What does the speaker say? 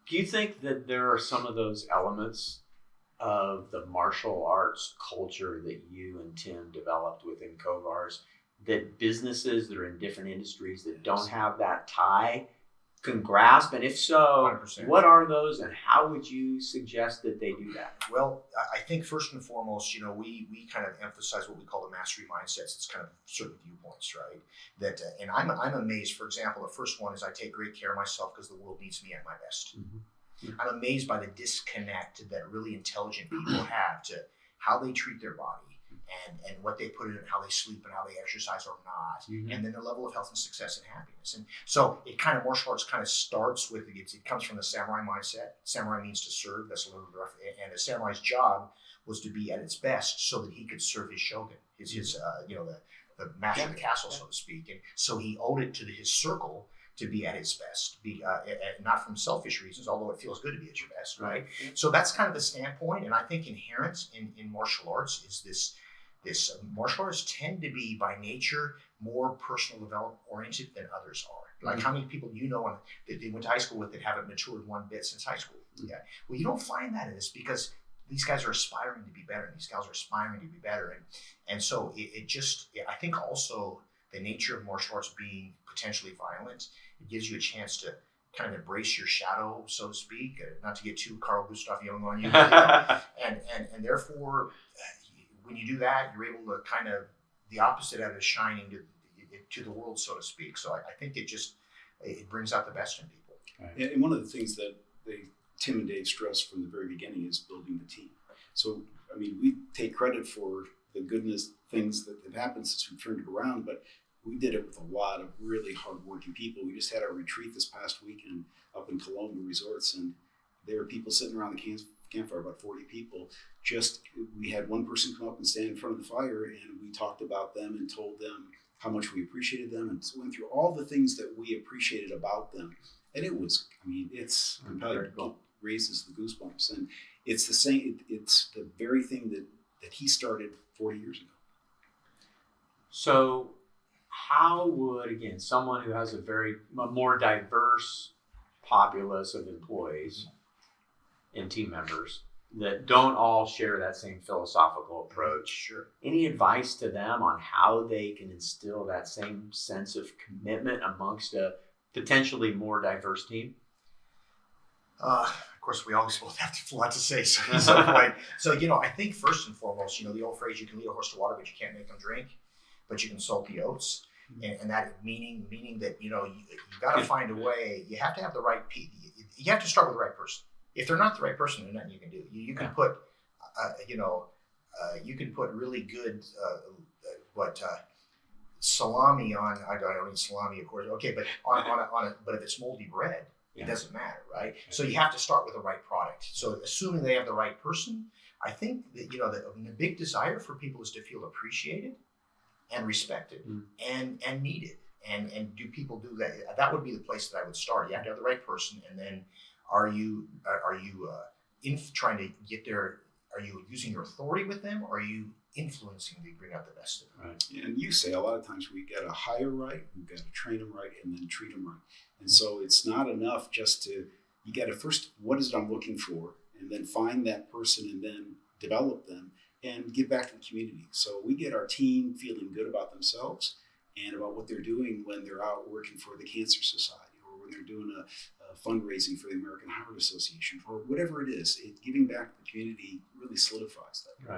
Do you think that there are some of those elements of the martial arts culture that you and Tim developed within Covars that businesses that are in different industries that don't have that tie can grasp? And if so, 100%. what are those and how would you suggest that they do that? Well, I think first and foremost, we kind of emphasize what we call the mastery mindsets. It's kind of certain viewpoints, right? That and I'm amazed. For example, the first one is I take great care of myself because the world needs me at my best. Mm-hmm. I'm amazed by the disconnect that really intelligent people have to how they treat their body and what they put in and how they sleep and how they exercise or not, Mm-hmm. and then their level of health and success and happiness. And so it kind of martial arts kind of starts with it comes from the samurai mindset. Samurai means to serve. That's a little rough. And a samurai's job was to be at its best so that he could serve his shogun, the master of the castle, so to speak. And so he owed it to his circle to be at his best, not from selfish reasons, although it feels good to be at your best, right? So that's kind of the standpoint, and I think inherent in martial arts is this martial arts tend to be by nature more personal development oriented than others are. Like how many people that they went to high school with that haven't matured one bit since high school? Yeah. Well, you don't find that in this because these guys are aspiring to be better, and these gals are aspiring to be better, and so I think also the nature of martial arts being potentially violent, it gives you a chance to kind of embrace your shadow, so to speak, not to get too Carl Gustav Jung on you, and therefore, when you do that, you're able to kind of the opposite of it is shining to the world, so to speak. So I think it brings out the best in people. Right. And one of the things that Tim and Dave stressed from the very beginning is building the team. So, I mean, we take credit for the goodness things that have happened since we've turned it around, but we did it with a lot of really hardworking people. We just had our retreat this past weekend up in Colombo Resorts, and there were people sitting around the campfire, about 40 people. We had one person come up and stand in front of the fire, and we talked about them and told them how much we appreciated them, and so went through all the things that we appreciated about them. And it's compelling. It raises the goosebumps, and it's the same. It's the very thing that he started 40 years ago. So how would, again, someone who has a more diverse populace of employees and team members that don't all share that same philosophical approach, Sure. Any advice to them on how they can instill that same sense of commitment amongst a potentially more diverse team? Of course, we always both have a lot to say. So I think first and foremost, the old phrase, you can lead a horse to water, but you can't make them drink, but you can salt the oats. And that meaning that, you got to find a way. You have to have the right people. You have to start with the right person. If they're not the right person, there's nothing you can do. You can put, you can put really good, salami on. I don't eat salami, of course. Okay, but but if it's moldy bread, it doesn't matter, right? So you have to start with the right product. So assuming they have the right person, I think that the big desire for people is to feel appreciated and respected and needed. And do people do that? That would be the place that I would start. You have to have the right person, and then are you trying to get there? Are you using your authority with them, or are you influencing to bring out the best of them? Right. And you say a lot of times we got to hire right, we've got to train them right, and then treat them right. And so it's not enough you got to first, what is it I'm looking for, and then find that person, and then develop them and give back to the community. So we get our team feeling good about themselves and about what they're doing when they're out working for the Cancer Society, or when they're doing a fundraising for the American Heart Association, or whatever it is. Giving back to the community really solidifies that. Right.